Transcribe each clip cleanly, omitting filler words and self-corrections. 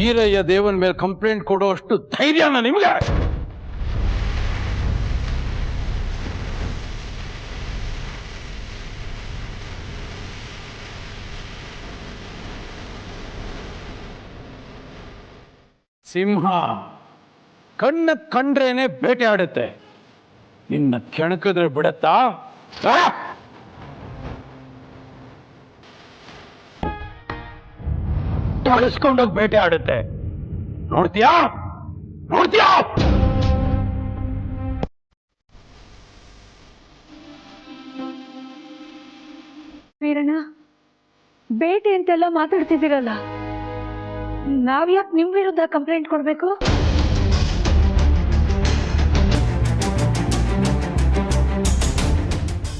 ವೀರಯ್ಯ ದೇವನ ಮೇಲೆ ಕಂಪ್ಲೇಂಟ್ ಕೊಡೋ ಅಷ್ಟು ಧೈರ್ಯನ ನಿಮಗೆ? ಸಿಂಹ ಕಣ್ಣ ಕಂಡ್ರೇನೆ ಬೇಟೆ ಆಡುತ್ತೆ, ನಿನ್ನ ಕೆಣಕಿದ್ರೆ ಬಿಡತ್ತಾ? ಬಳಸ್ಕೊಂಡೋಗಿ ಬೇಟೆ ಆಡುತ್ತೆ, ನೋಡ್ತೀಯಾ? ನೋಡ್ತೀಯಾ? ವೀರಣ್ಣ, ಬೇಟೆ ಅಂತೆಲ್ಲ ಮಾತಾಡ್ತಿದ್ದೀರಲ್ಲ, ನಾವ್ಯಾಕೆ ನಿಮ್ ವಿರುದ್ಧ ಕಂಪ್ಲೇಂಟ್ ಕೊಡ್ಬೇಕು?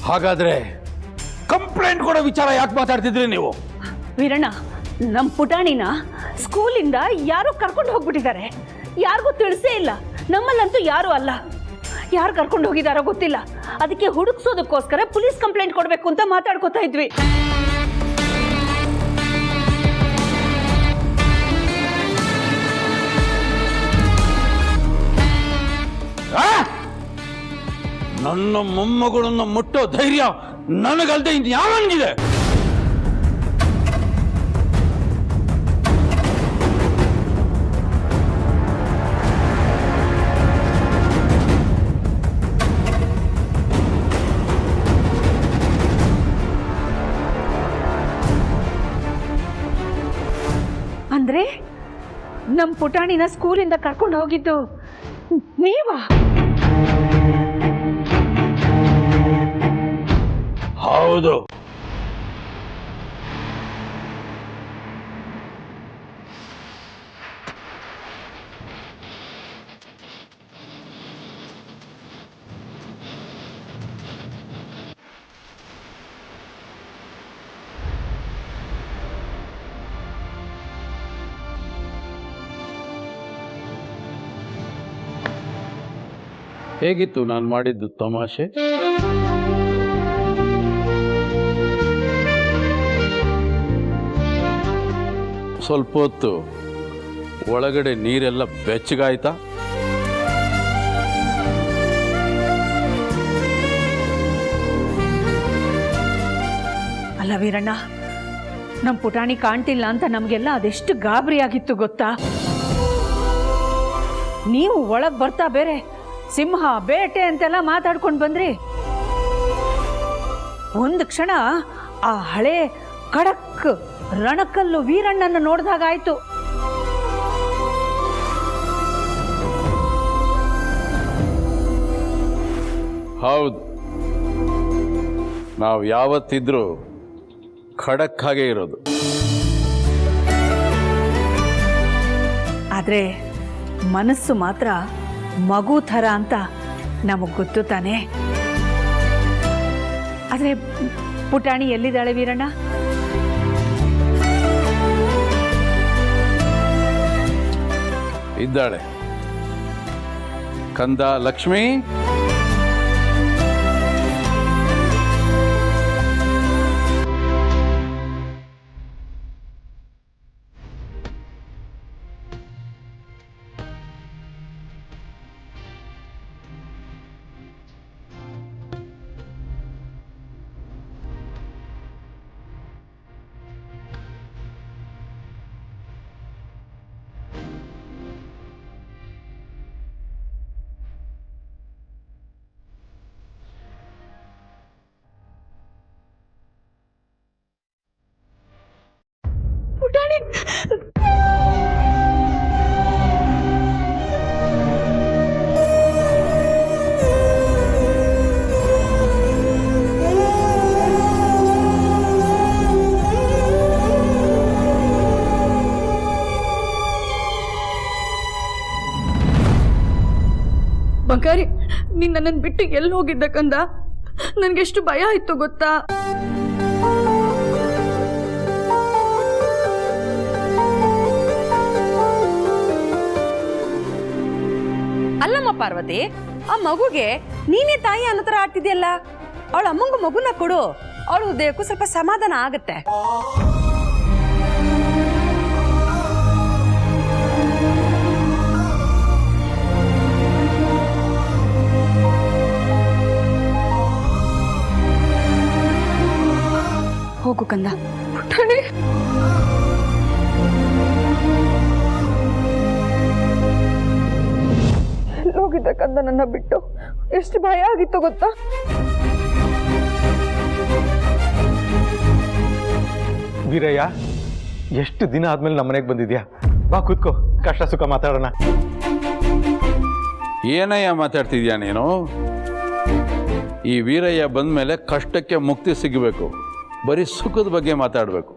ಹಾಗಾದ್ರೆ ಕಂಪ್ಲೇಂಟ್ ಕೊಡೋ ವಿಚಾರ ಯಾಕೆ ಮಾತಾಡ್ತಿದ್ರಿ ನೀವು? ವೀರಣ್ಣ, ನಮ್ ಪುಟಾಣಿನ ಸ್ಕೂಲಿಂದ ಯಾರೋ ಕರ್ಕೊಂಡು ಹೋಗ್ಬಿಟ್ಟಿದ್ದಾರೆ, ಯಾರಿಗೂ ತಿಳಿಸೇ ಇಲ್ಲ. ನಮ್ಮಲ್ಲಂತೂ ಯಾರು ಅಲ್ಲ, ಯಾರು ಕರ್ಕೊಂಡು ಹೋಗಿದಾರೋ ಗೊತ್ತಿಲ್ಲ. ಅದಕ್ಕೆ ಹುಡುಕ್ಸೋದಕ್ಕೋಸ್ಕರ ಪೊಲೀಸ್ ಕಂಪ್ಲೇಂಟ್ ಕೊಡ್ಬೇಕು ಅಂತ ಮಾತಾಡ್ಕೋತಾ ಇದ್ವಿ. ನನ್ನ ಮೊಮ್ಮಗಳನ್ನ ಮುಟ್ಟೋ ಧೈರ್ಯ ನನಗಲ್ದೆ ಇನ್ಯಾವನಿಗಿದೆ? ಅಂದ್ರೆ ನಮ್ ಪುಟಾಣಿನ ಸ್ಕೂಲಿಂದ ಕರ್ಕೊಂಡು ಹೋಗಿದ್ದು ನೀವಾ? ಹೌದು. ಹೇಗಿತ್ತು ನಾನು ಮಾಡಿದ್ದು ತಮಾಷೆ? ಸ್ವಲ್ಪ ಹೊತ್ತು ಒಳಗಡೆ ನೀರೆಲ್ಲ ಬೆಚ್ಚಗಾಯ್ತಾ? ಅಲ್ಲ ವೀರಣ್ಣ, ನಮ್ ಪುಟಾಣಿ ಕಾಣ್ತಿಲ್ಲ ಅಂತ ನಮ್ಗೆಲ್ಲ ಅದೆಷ್ಟು ಗಾಬರಿ ಆಗಿತ್ತು ಗೊತ್ತಾ? ನೀವು ಒಳಗ್ ಬರ್ತಾ ಬೇರೆ ಸಿಂಹ ಬೇಟೆ ಅಂತೆಲ್ಲ ಮಾತಾಡ್ಕೊಂಡು ಬಂದ್ರಿ. ಒಂದು ಕ್ಷಣ ಆ ಹಳೆ ಖಡಕ್ ರಣಕಲ್ಲು ವೀರಣ್ಣನ ನೋಡಿದಾಗಾಯ್ತು. ಹೌದು, ನಾವು ಯಾವತ್ತಿದ್ರೂ ಖಡಕ್ ಹಾಗೆ ಇರೋದು. ಆದ್ರೆ ಮನಸ್ಸು ಮಾತ್ರ ಮಗು ಥರ ಅಂತ ನಮಗ್ ಗೊತ್ತು ತಾನೆ. ಆದ್ರೆ ಪುಟಾಣಿ ಎಲ್ಲಿದ್ದಾಳೆ ವೀರಣ್ಣ? ಇದ್ದಾಳೆ. ಕಂದ ಲಕ್ಷ್ಮಿ, ಪುಟಾಣಿ ಬಂಗಾರಿ, ನೀನ್ ನನ್ನನ್ನು ಬಿಟ್ಟು ಎಲ್ಲಿ ಹೋಗಿದ್ದ ಕಂದ? ನನ್ಗೆಷ್ಟು ಭಯ ಆಯ್ತು ಗೊತ್ತಾ? ಅಲ್ಲಮ್ಮ ಪಾರ್ವತಿ, ಆ ಮಗುಗೆ ನೀನೇ ತಾಯಿ ಅನ್ನೋ ತರ ಆಡ್ತಿದ್ಯಲ್ಲ, ಅವಳ ಅಮ್ಮಂಗೂ ಮಗುನ ಕೊಡು, ಅವಳ ಹೃದಯಕ್ಕೂ ಸ್ವಲ್ಪ ಸಮಾಧಾನ ಆಗತ್ತೆ. ಕಂದ. ಪುಟಾಣಿ, ಎಲ್ಲೋಗಿದ್ದೆ ಕಂದ ನನ್ನ ಬಿಟ್ಟು? ಎಷ್ಟು ಭಯ ಆಗಿತ್ತು ಗೊತ್ತಾ? ವೀರಯ್ಯ, ಎಷ್ಟು ದಿನ ಆದ್ಮೇಲೆ ನಮ್ಮ ಮನೆಗೆ ಬಂದಿದ್ಯಾ? ಬಾ ಕೂತ್ಕೋ, ಕಷ್ಟ ಸುಖ ಮಾತಾಡೋಣ. ಏನಯ್ಯ ಮಾತಾಡ್ತಿದ್ಯಾ ನೀನು? ಈ ವೀರಯ್ಯ ಬಂದ್ಮೇಲೆ ಕಷ್ಟಕ್ಕೆ ಮುಕ್ತಿ ಸಿಗಬೇಕು, ಬರೀ ಸುಖದ ಬಗ್ಗೆ ಮಾತಾಡಬೇಕು.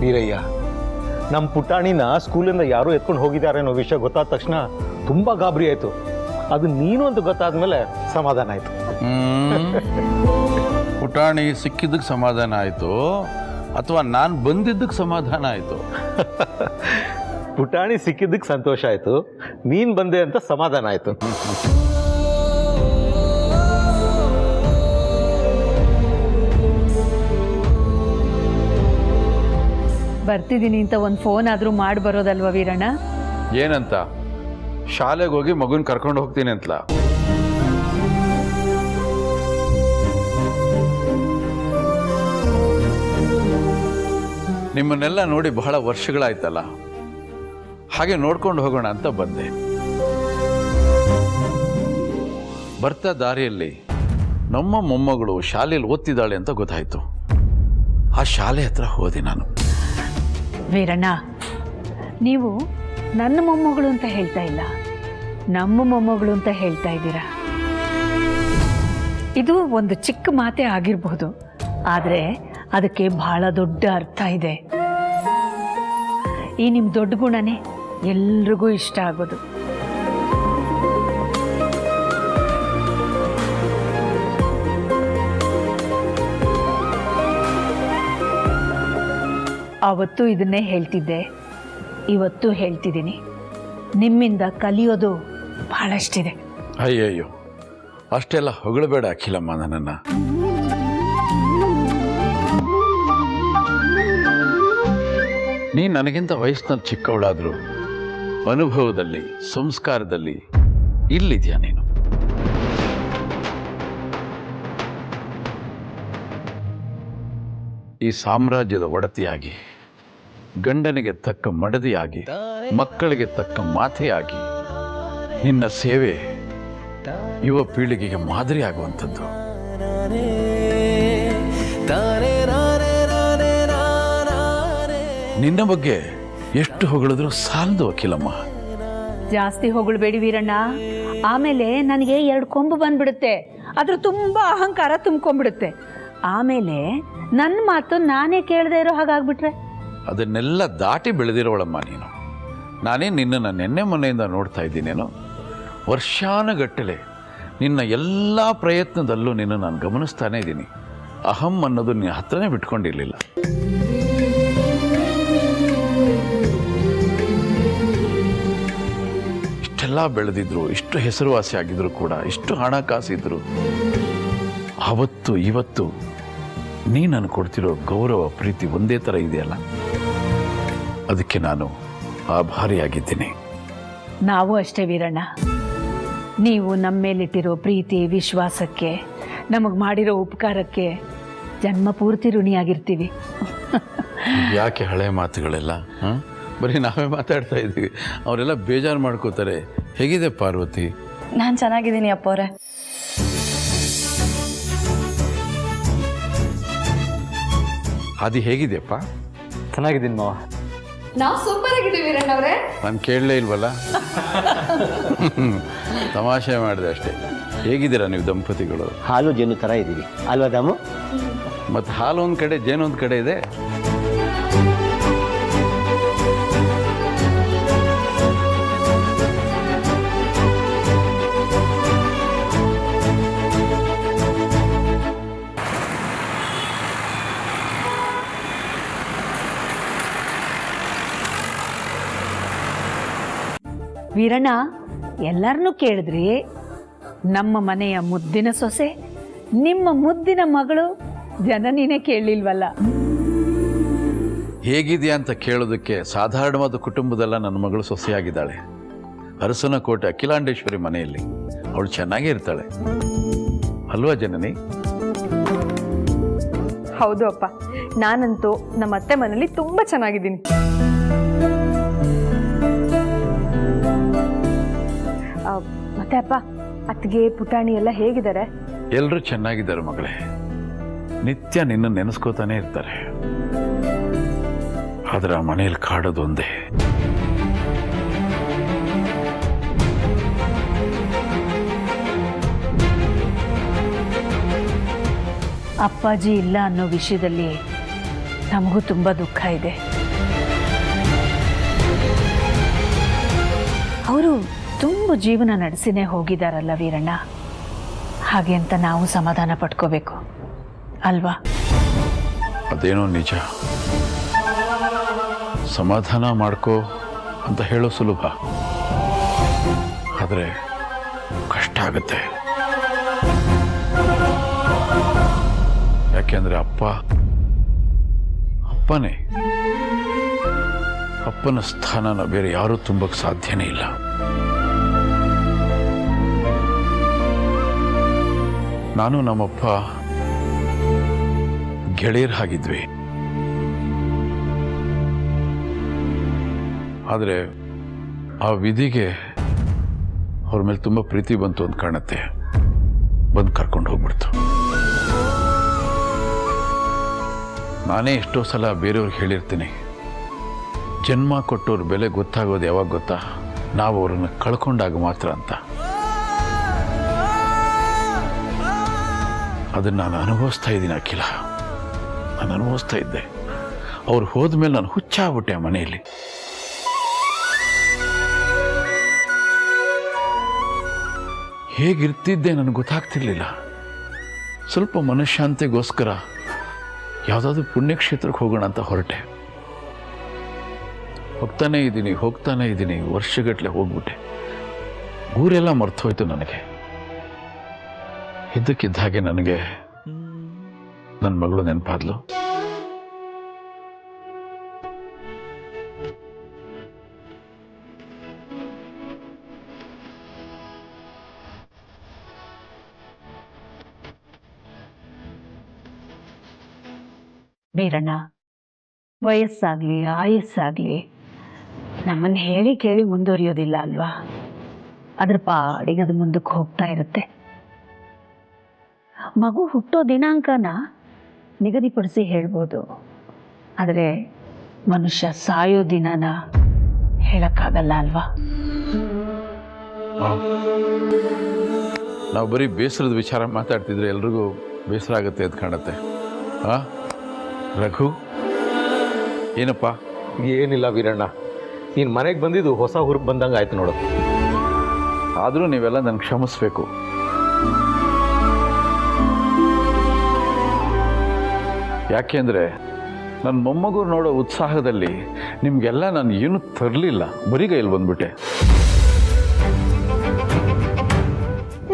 ವೀರಯ್ಯ, ನಮ್ಮ ಪುಟಾಣಿನ ಸ್ಕೂಲಿಂದ ಯಾರೋ ಎತ್ಕೊಂಡು ಹೋಗಿದ್ದಾರೆ ಅನ್ನೋ ವಿಷಯ ಗೊತ್ತಾದ ತಕ್ಷಣ ತುಂಬಾ ಗಾಬರಿ ಆಯ್ತು. ಅದು ನೀನು ಅಂತ ಗೊತ್ತಾದ್ಮೇಲೆ ಸಮಾಧಾನ ಆಯ್ತು. ಪುಟಾಣಿ ಸಿಕ್ಕಿದ್ದಕ್ಕೆ ಸಮಾಧಾನ ಆಯಿತು ಅಥವಾ ನಾನು ಬಂದಿದ್ದಕ್ಕೆ ಸಮಾಧಾನ ಆಯಿತು? ಪುಟಾಣಿ ಸಿಕ್ಕಿದ್ದಕ್ಕೆ ಸಂತೋಷ ಆಯ್ತು, ನೀನ್ ಬಂದೆ ಅಂತ ಸಮಾಧಾನ ಆಯ್ತು. ಬರ್ತಿದ್ದೀನಿ ಅಂತ ಒಂದು ಫೋನ್ ಆದರೂ ಮಾಡಿ ಬರೋದಲ್ವ ವೀರಣ್ಣ? ಏನಂತ? ಶಾಲೆಗೆ ಹೋಗಿ ಮಗುನ ಕರ್ಕೊಂಡು ಹೋಗ್ತೀನಿ ಅಂತಲ? ನಿಮ್ಮನ್ನೆಲ್ಲ ನೋಡಿ ಬಹಳ ವರ್ಷಗಳಾಯ್ತಲ್ಲ, ಹಾಗೆ ನೋಡ್ಕೊಂಡು ಹೋಗೋಣ ಅಂತ ಬಂದೆ. ಬರ್ತಾ ದಾರಿಯಲ್ಲಿ ನಮ್ಮ ಮೊಮ್ಮಗಳು ಶಾಲೆಯಲ್ಲಿ ಓದ್ತಿದ್ದಾಳೆ ಅಂತ ಗೊತ್ತಾಯ್ತು. ಆ ಶಾಲೆ ಹತ್ರ ಹೋದೆ ನಾನು. ವೀರಣ್ಣ, ನೀವು ನನ್ನ ಮೊಮ್ಮಗಳು ಅಂತ ಹೇಳ್ತಾ ಇಲ್ಲ, ನಮ್ಮ ಮೊಮ್ಮಗಳು ಅಂತ ಹೇಳ್ತಾ ಇದ್ದೀರಾ. ಇದು ಒಂದು ಚಿಕ್ಕ ಮಾತೇ ಆಗಿರಬಹುದು, ಆದರೆ ಅದಕ್ಕೆ ಬಹಳ ದೊಡ್ಡ ಅರ್ಥ ಇದೆ. ಈ ನಿಮ್ಮ ದೊಡ್ಡ ಗುಣನೇ ಎಲ್ರಿಗೂ ಇಷ್ಟ ಆಗೋದು. ಆವತ್ತು ಇದನ್ನೇ ಹೇಳ್ತಿದ್ದೆ, ಇವತ್ತು ಹೇಳ್ತಿದ್ದೀನಿ, ನಿಮ್ಮಿಂದ ಕಲಿಯೋದು ಬಹಳಷ್ಟಿದೆ. ಅಯ್ಯಯ್ಯೋ, ಅಷ್ಟೆಲ್ಲ ಹೊಗಳಬೇಡ ಅಖಿಲಮ್ಮ ನನ್ನನ್ನು. ನೀ ನನಗಿಂತ ವಯಸ್ಸಿನಲ್ಲಿ ಚಿಕ್ಕವಳಾದರೂ ಅನುಭವದಲ್ಲಿ, ಸಂಸ್ಕಾರದಲ್ಲಿ ಇಲ್ಲಿದ್ಯಾ ನೀನು. ಈ ಸಾಮ್ರಾಜ್ಯದ ಒಡತಿಯಾಗಿ, ಗಂಡನಿಗೆ ತಕ್ಕ ಮಡದಿಯಾಗಿ, ಮಕ್ಕಳಿಗೆ ತಕ್ಕ ಮಾತೆಯಾಗಿ ನಿನ್ನ ಸೇವೆ ಯುವ ಪೀಳಿಗೆಗೆ ಮಾದರಿ ಆಗುವಂಥದ್ದು. ನಿನ್ನ ಬಗ್ಗೆ ಎಷ್ಟು ಹೊಗಳಿದ್ರು ಸಾಲದು ಅಖಿಲಮ್ಮ. ಜಾಸ್ತಿ ಹೊಗಳ್ಬೇಡಿ ವೀರಣ್ಣ, ಆಮೇಲೆ ನನಗೆ 2 ಕೊಂಬು ಬಂದ್ಬಿಡುತ್ತೆ, ಅದ್ರ ತುಂಬಾ ಅಹಂಕಾರ ತುಂಬ್ಕೊಂಡ್ಬಿಡುತ್ತೆ. ಆಮೇಲೆ ನನ್ನ ಮಾತು ನಾನೇ ಕೇಳದೆ ಇರೋ ಹಾಗಾಗ್ಬಿಟ್ರೆ? ಅದನ್ನೆಲ್ಲ ದಾಟಿ ಬೆಳೆದಿರೋಳಮ್ಮ ನೀನು. ನಾನೇ ನಿನ್ನನ್ನು ನೆನ್ನೆ ಮೊನ್ನೆಯಿಂದ ನೋಡ್ತಾ ಇದ್ದೀನೇನೋ. ವರ್ಷಾನುಗಟ್ಟಲೆ ನಿನ್ನ ಎಲ್ಲ ಪ್ರಯತ್ನದಲ್ಲೂ ನಿನ್ನ ನಾನು ಗಮನಿಸ್ತಾನೇ ಇದ್ದೀನಿ. ಅಹಂ ಅನ್ನೋದು ನಿನ್ನ ಹತ್ರನೇ ಬಿಟ್ಕೊಂಡಿರಲಿಲ್ಲ. ಇಷ್ಟೆಲ್ಲ ಬೆಳೆದಿದ್ರು, ಇಷ್ಟು ಹೆಸರುವಾಸಿ ಆಗಿದ್ರು ಕೂಡ, ಇಷ್ಟು ಹಣಕಾಸಿದ್ರು, ಆವತ್ತು ಇವತ್ತು ನೀ ನಾನು ಕೊಡ್ತಿರೋ ಗೌರವ, ಪ್ರೀತಿ ಒಂದೇ ಥರ ಇದೆಯಲ್ಲ, ಅದಕ್ಕೆ ನಾನು ಆಭಾರಿಯಾಗಿದ್ದೀನಿ. ನಾವು ಅಷ್ಟೇ ವೀರಣ್ಣ, ನೀವು ನಮ್ಮ ಮೇಲಿಟ್ಟಿರೋ ಪ್ರೀತಿ ವಿಶ್ವಾಸಕ್ಕೆ, ನಮಗೆ ಮಾಡಿರೋ ಉಪಕಾರಕ್ಕೆ ಜನ್ಮ ಪೂರ್ತಿ ಋಣಿಯಾಗಿರ್ತೀವಿ. ಯಾಕೆ ಹಳೆ ಮಾತುಗಳೆಲ್ಲ? ಬರೀ ನಾವೇ ಮಾತಾಡ್ತಾ ಇದ್ದೀವಿ, ಅವರೆಲ್ಲ ಬೇಜಾರು ಮಾಡ್ಕೋತಾರೆ. ಹೇಗಿದೆ ಪಾರ್ವತಿ? ನಾನು ಚೆನ್ನಾಗಿದ್ದೀನಿ ಅಪ್ಪವ್ರೆ. ಅದು ಹೇಗಿದೆಯಪ್ಪ? ಚೆನ್ನಾಗಿದ್ದೀನಿ ಮಾವ. ನಾವು ಸೂಪರ್ ಆಗಿದ್ದೀವಿ ವೀರಣ್ಣವ್ರೆ. ನಾನು ಕೇಳಲೇ ಇಲ್ವಲ್ಲ. ತಮಾಷೆ ಮಾಡಿದೆ ಅಷ್ಟೇ. ಹೇಗಿದ್ದೀರಾ ನೀವು ದಂಪತಿಗಳು? ಹಾಲು ಜೇನು ಥರ ಇದ್ದೀವಿ ಅಲ್ವಾ ದಾಮು? ಮತ್ತು ಹಾಲು ಒಂದು ಕಡೆ, ಜೇನು ಒಂದು ಕಡೆ ಇದೆ. ವೀರಣ್ಣ, ಎಲ್ಲರನ್ನೂ ಕೇಳಿದ್ರಿ. ನಮ್ಮ ಮನೆಯ ಮುದ್ದಿನ ಸೊಸೆ, ನಿಮ್ಮ ಮುದ್ದಿನ ಮಗಳು ಜನನಿನೇ ಕೇಳಲಿಲ್ವಲ್ಲ. ಹೇಗಿದೆಯಾ ಅಂತ ಕೇಳೋದಕ್ಕೆ ಸಾಧಾರಣವಾದ ಕುಟುಂಬದಲ್ಲ ನನ್ನ ಮಗಳು ಸೊಸೆಯಾಗಿದ್ದಾಳೆ. ಅರಸನಕೋಟೆ ಅಖಿಲಾಂಡೇಶ್ವರಿ ಮನೆಯಲ್ಲಿ ಅವಳು ಚೆನ್ನಾಗೇ ಇರ್ತಾಳೆ ಅಲ್ವಾ ಜನನಿ? ಹೌದು ಅಪ್ಪ, ನಾನಂತೂ ನಮ್ಮ ಅತ್ತೆ ಮನೇಲಿ ತುಂಬಾ ಚೆನ್ನಾಗಿದ್ದೀನಿ. ಮತ್ತೆ ಅಪ್ಪ, ಅತ್ತಿಗೆ ಪುಟಾಣಿ ಎಲ್ಲ ಹೇಗಿದ್ದಾರೆ? ಎಲ್ಲರೂ ಚೆನ್ನಾಗಿದ್ದಾರೆ ಮಗಳೇ. ನಿತ್ಯ ನಿನ್ನ ನೆನೆಸ್ಕೋತಾನೆ ಇರ್ತಾರೆ. ಆದ್ರೆ ಆ ಮನೆಯಲ್ಲಿ ಕಾಡೋದು ಒಂದೇ. ಅಪ್ಪಾಜಿ ಇಲ್ಲ ಅನ್ನೋ ವಿಷಯದಲ್ಲಿ ನಮಗೂ ತುಂಬ ದುಃಖ ಇದೆ. ಅವರು ತುಂಬ ಜೀವನ ನಡೆಸಿನೇ ಹೋಗಿದಾರಲ್ಲ ವೀರಣ್ಣ, ಹಾಗೆ ಅಂತ ನಾವು ಸಮಾಧಾನ ಪಡ್ಕೋಬೇಕು ಅಲ್ವಾ? ಅದೇನೋ ನಿಜ. ಸಮಾಧಾನ ಮಾಡ್ಕೋ ಅಂತ ಹೇಳೋ ಸುಲಭ, ಆದರೆ ಕಷ್ಟ ಆಗುತ್ತೆ. ಯಾಕೆಂದ್ರೆ ಅಪ್ಪನೇ ಅಪ್ಪನ ಸ್ಥಾನನ ಬೇರೆ ಯಾರೂ ತುಂಬಕ್ಕೆ ಸಾಧ್ಯನೇ ಇಲ್ಲ. ನಾನು ನಮ್ಮಪ್ಪ ಗೆಳೆಯರು ಹಾಗಿದ್ವಿ. ಆದರೆ ಆ ವಿಧಿಗೆ ಅವ್ರ ಮೇಲೆ ತುಂಬ ಪ್ರೀತಿ ಬಂತು ಅಂತ ಕಾಣುತ್ತೆ. ಬಂದು ಕರ್ಕೊಂಡು ಹೋಗ್ಬಿಡ್ತು. ನಾನೇ ಎಷ್ಟೋ ಸಲ ಬೇರೆಯವ್ರಿಗೆ ಹೇಳಿರ್ತೀನಿ, ಜನ್ಮ ಕೊಟ್ಟವ್ರ ಬೆಲೆ ಗೊತ್ತಾಗೋದು ಯಾವಾಗ ಗೊತ್ತಾ? ನಾವು ಅವ್ರನ್ನ ಕಳ್ಕೊಂಡಾಗ ಮಾತ್ರ ಅಂತ. ಅದನ್ನು ನಾನು ಅನುಭವಿಸ್ತಾ ಇದ್ದೀನಿ ಅಖಿಲ, ನಾನು ಅನುಭವಿಸ್ತಾ ಇದ್ದೆ. ಅವ್ರು ಹೋದ್ಮೇಲೆ ನಾನು ಹುಚ್ಚಾಗ್ಬಿಟ್ಟೆ ಆ ಮನೆಯಲ್ಲಿ. ಹೇಗಿರ್ತಿದ್ದೆ ನನಗೆ ಗೊತ್ತಾಗ್ತಿರ್ಲಿಲ್ಲ. ಸ್ವಲ್ಪ ಮನಃಶಾಂತಿಗೋಸ್ಕರ ಯಾವುದಾದ್ರೂ ಪುಣ್ಯಕ್ಷೇತ್ರಕ್ಕೆ ಹೋಗೋಣ ಅಂತ ಹೊರಟೆ. ಹೋಗ್ತಾನೇ ಇದ್ದೀನಿ, ವರ್ಷಗಟ್ಟಲೆ ಹೋಗ್ಬಿಟ್ಟೆ. ಊರೆಲ್ಲ ಮರ್ತೋಯ್ತು ನನಗೆ. ಇದ್ದಕ್ಕಿದ್ದ ಹಾಗೆ ನನಗೆ ನನ್ನ ಮಗಳು ನೆನಪಾದ್ಲು. ವೀರಣ್ಣ, ವಯಸ್ಸಾಗ್ಲಿ ಆಯಸ್ಸಾಗ್ಲಿ ನಮ್ಮನ್ನು ಹೇಳಿ ಕೇಳಿ ಮುಂದುವರಿಯೋದಿಲ್ಲ ಅಲ್ವಾ? ಅದ್ರ ಪಾಡಿಗೆ ಅದು ಮುಂದಕ್ಕೆ ಹೋಗ್ತಾ ಇರುತ್ತೆ. ಮಗು ಹುಟ್ಟೋ ದಿನಾಂಕನ ನಿಗದಿಪಡಿಸಿ ಹೇಳ್ಬೋದು, ಆದರೆ ಮನುಷ್ಯ ಸಾಯೋ ದಿನನ ಹೇಳಕ್ಕಾಗಲ್ಲ ಅಲ್ವಾ? ನಾವು ಬರೀ ಬೇಸರದ ವಿಚಾರ ಮಾತಾಡ್ತಿದ್ರೆ ಎಲ್ರಿಗೂ ಬೇಸರ ಆಗುತ್ತೆ ಅಂತ ಕಾಣುತ್ತೆ. ರಘು, ಏನಪ್ಪ? ಏನಿಲ್ಲ ವೀರಣ್ಣ, ನೀನು ಮನೆಗೆ ಬಂದಿದ್ದು ಹೊಸ ಹುರುಪ್ ಬಂದಂಗೆ ಆಯ್ತು ನೋಡು. ಆದರೂ ನೀವೆಲ್ಲ ನನಗೆ ಕ್ಷಮಿಸ್ಬೇಕು. ಯಾಕೆಂದರೆ ನನ್ನ ಮೊಮ್ಮಗು ನೋಡೋ ಉತ್ಸಾಹದಲ್ಲಿ ನಿಮಗೆಲ್ಲ ನಾನು ಏನೂ ತರಲಿಲ್ಲ, ಬರೀ ಕೈಯಲ್ಲಿ ಬಂದ್ಬಿಟ್ಟೆ.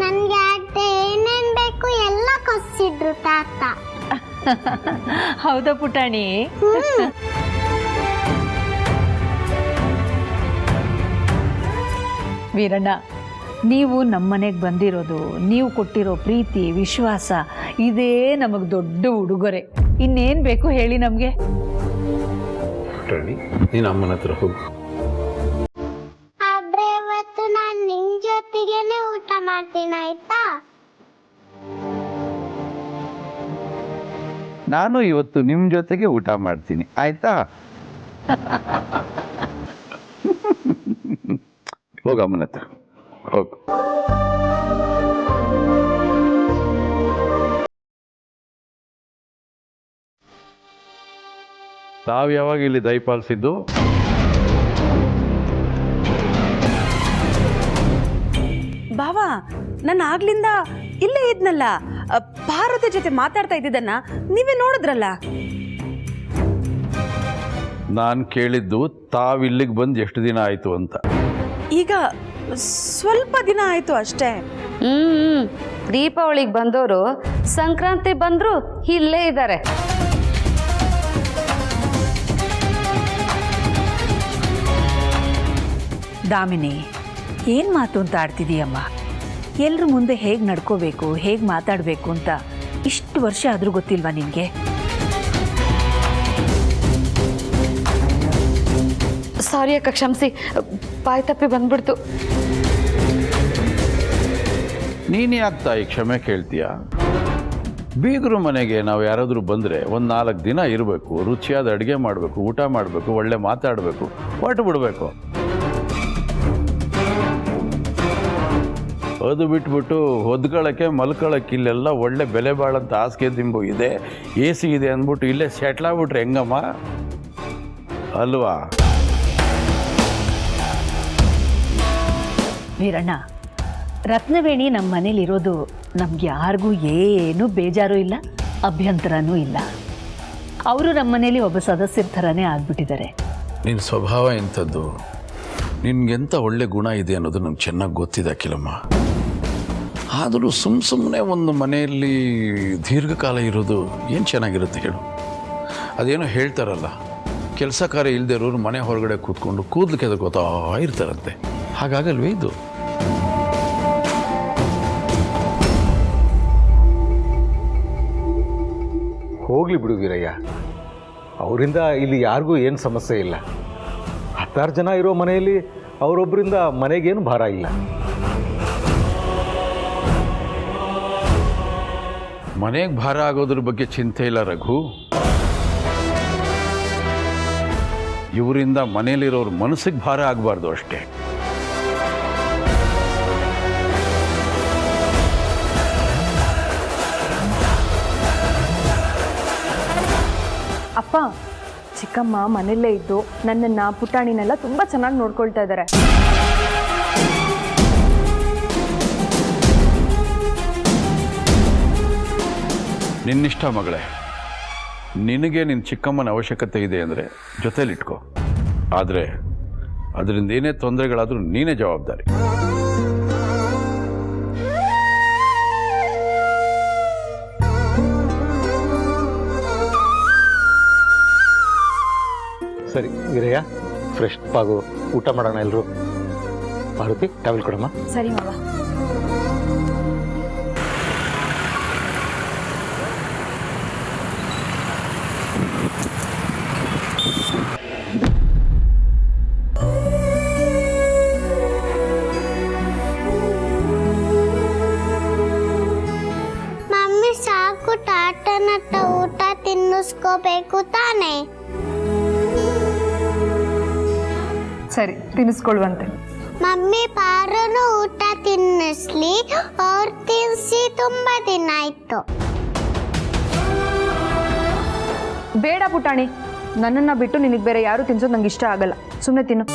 ನನಗೆ ಏನೇನು ಬೇಕು ಎಲ್ಲ ಕೊಸಿದ್ರು ತಾತ. ಹೌದಾ ಪುಟಾಣಿ? ವೀರಣ್ಣ, ನೀವು ನಮ್ಮನೆಗೆ ಬಂದಿರೋದು, ನೀವು ಕೊಟ್ಟಿರೋ ಪ್ರೀತಿ ವಿಶ್ವಾಸ, ಇದೇ ನಮಗೆ ದೊಡ್ಡ ಉಡುಗೊರೆ. ಇನ್ನೇನು ಬೇಕು ಹೇಳಿ ನಮಗೆ? ನೀನು ಅಮ್ಮನ ಹತ್ರ ಹೋಗು. ಆದ್ರೆ ಇವತ್ತು ನಾನು ನಿನ್ ಜೊತೆಗೇನೆ ಊಟ ಮಾಡ್ತೀನಿ, ಆಯ್ತಾ? ನಾನು ಇವತ್ತು ನಿಮ್ಮ ಜೊತೆಗೆ ಊಟ ಮಾಡ್ತೀನಿ, ಆಯ್ತಾ? ಹೋಗ ಅಮ್ಮನ ಹತ್ರ ಹೋಗು. ತಾವು ಯಾವಾಗ ಇಲ್ಲಿ ದಯಪಾಲಿಸಿದ್ದು? ಬಾವಾ, ನಾನು ಆಗ್ಲಿಂದ ಇಲ್ಲೇ ಇದ್ನಲ್ಲ, ಪಾರ್ವತಿ ಜೊತೆ ಮಾತಾಡ್ತಾ ಇದ್ದಿದ್ದನ್ನ ನೀವೇ ನೋಡಿದ್ರಲ್ಲ. ನಾನು ಕೇಳಿದ್ದು ತಾವಿಲ್ಲಿಗೆ ಬಂದು ಎಷ್ಟು ದಿನ ಆಯಿತು ಅಂತ. ಈಗ ಸ್ವಲ್ಪ ದಿನ ಆಯ್ತು ಅಷ್ಟೇ. ದೀಪಾವಳಿಗೆ ಬಂದವರು ಸಂಕ್ರಾಂತಿ ಬಂದ್ರು ಇಲ್ಲೇ ಇದ್ದಾರೆ. ದಾಮಿನಿ, ಏನು ಮಾತು ಅಂತ ಆಡ್ತಿದೀಯಮ್ಮ? ಎಲ್ಲರ ಮುಂದೆ ಹೇಗೆ ನಡ್ಕೋಬೇಕು, ಹೇಗೆ ಮಾತಾಡಬೇಕು ಅಂತ ಇಷ್ಟು ವರ್ಷ ಆದರೂ ಗೊತ್ತಿಲ್ವಾ ನಿನಗೆ? ಸಾರಿ ಅಕ್ಕ, ಕ್ಷಮಿಸಿ, ಬಾಯ್ ತಪ್ಪಿ ಬಂದ್ಬಿಡ್ತು. ನೀನು ಯಾಕೆ ತಾಯಿ ಕ್ಷಮೆ ಕೇಳ್ತೀಯ? ಬೀಗರು ಮನೆಗೆ ನಾವು ಯಾರಾದರೂ ಬಂದರೆ ಒಂದು 4 ದಿನ ಇರಬೇಕು, ರುಚಿಯಾದ ಅಡುಗೆ ಮಾಡಬೇಕು, ಊಟ ಮಾಡಬೇಕು, ಒಳ್ಳೆ ಮಾತಾಡಬೇಕು, ಹೊರಟು ಬಿಡಬೇಕು. ಅದು ಬಿಟ್ಬಿಟ್ಟು ಹೊದ್ಕೊಳ್ಳೋಕ್ಕೆ ಮಲ್ಕೊಳ್ಳೋಕ್ಕೆ ಇಲ್ಲೆಲ್ಲ ಒಳ್ಳೆ ಬೆಲೆ ಬಾಳಂತ ಹಾಸಿಗೆ ದಿಂಬು ಇದೆ, ಎ ಸಿ ಇದೆ ಅಂದ್ಬಿಟ್ಟು ಇಲ್ಲೇ ಸೆಟ್ಲಾಗ್ಬಿಟ್ರೆ ಹೆಂಗಮ್ಮ ಅಲ್ವಾ? ವೀರಣ್ಣ, ರತ್ನವೇಣಿ ನಮ್ಮ ಮನೇಲಿರೋದು ನಮ್ಗೆ ಯಾರಿಗೂ ಏನೂ ಬೇಜಾರು ಇಲ್ಲ, ಅಭ್ಯಂತರನೂ ಇಲ್ಲ. ಅವರು ನಮ್ಮ ಮನೇಲಿ ಒಬ್ಬ ಸದಸ್ಯರ ಥರನೇ ಆಗ್ಬಿಟ್ಟಿದ್ದಾರೆ. ನಿನ್ನ ಸ್ವಭಾವ ಎಂಥದ್ದು, ನಿನ್ಗೆಂಥ ಒಳ್ಳೆ ಗುಣ ಇದೆ ಅನ್ನೋದು ನಮ್ಗೆ ಚೆನ್ನಾಗಿ ಗೊತ್ತಿದೆ ಅಖಿಲಮ್ಮ. ಆದರೂ ಸುಮ್ಮನೆ ಒಂದು ಮನೆಯಲ್ಲಿ ದೀರ್ಘಕಾಲ ಇರೋದು ಏನು ಚೆನ್ನಾಗಿರುತ್ತೆ ಹೇಳು? ಅದೇನೋ ಹೇಳ್ತಾರಲ್ಲ, ಕೆಲಸ ಕಾರ್ಯ ಇಲ್ಲದೆ ಇರೋರು ಮನೆ ಹೊರಗಡೆ ಕೂತ್ಕೊಂಡು ಕೂದಲು ಕೆದಕೋತಾ ಇರ್ತಾರಂತೆ. ಹಾಗಾಗಲ್ವೇ ಇದು? ಹೋಗ್ಲಿ ಬಿಡು ವೀರಯ್ಯ, ಅವರಿಂದ ಇಲ್ಲಿ ಯಾರಿಗೂ ಏನು ಸಮಸ್ಯೆ ಇಲ್ಲ. 10 ಜನ ಇರೋ ಮನೆಯಲ್ಲಿ ಅವರೊಬ್ಬರಿಂದ ಮನೆಗೇನು ಭಾರ ಇಲ್ಲ. ಮನೆಗೆ ಭಾರ ಆಗೋದ್ರ ಬಗ್ಗೆ ಚಿಂತೆ ಇಲ್ಲ ರಘು. ಇವರಿಂದ ಮನೇಲಿರೋರು ಮನಸ್ಸಿಗೆ ಭಾರ ಆಗಬಾರ್ದು ಅಷ್ಟೇ. ಅಪ್ಪ, ಚಿಕ್ಕಮ್ಮ ಮನೆಯಲ್ಲೇ ಇದ್ದು ನನ್ನನ್ನು ಪುಟಾಣಿನೆಲ್ಲ ತುಂಬ ಚೆನ್ನಾಗಿ ನೋಡ್ಕೊಳ್ತಾ ಇದ್ದಾರೆ. ನಿನ್ನಿಷ್ಟ ಮಗಳೇ. ನಿನಗೆ ನಿನ್ನ ಚಿಕ್ಕಮ್ಮನ ಅವಶ್ಯಕತೆ ಇದೆ ಅಂದರೆ ಜೊತೆಲಿಟ್ಕೋ. ಆದರೆ ಅದರಿಂದ ಏನೇ ತೊಂದರೆಗಳಾದರೂ ನೀನೇ ಜವಾಬ್ದಾರಿ. ಸರಿ ವೀರಯ್ಯ, ಫ್ರೆಶ್ ಆಗು, ಊಟ ಮಾಡೋಣ ಎಲ್ಲರೂ. ಮಾರುತಿ, ಟವೆಲ್ ಕೊಡಮ್ಮ. ಸರಿ ಮಾವ. ಮಮ್ಮಿ ಸಾಕು, ಟಾಟನತ್ತ ಊಟ ತಿನ್ನಿಸ್ಕೋಬೇಕು ತಾನೆ? ಸರಿ, ತಿನ್ನಿಸ್ಕೊಳ್ವಂತೆ. ಮಮ್ಮಿ ಪಾರನು ಊಟ ತಿನ್ನಿಸ್ಲಿ, ಅವ್ರು ತಿನ್ಸಿ ತುಂಬಾ ದಿನ ಆಯ್ತು. ಬೇಡ ಪುಟಾಣಿ, ನನ್ನನ್ನು ಬಿಟ್ಟು ನಿನಗೆ ಬೇರೆ ಯಾರು ತಿನ್ಸೋದು ನಂಗೆ ಇಷ್ಟ ಆಗಲ್ಲ. ಸುಮ್ಮನೆ ತಿನ್ನು.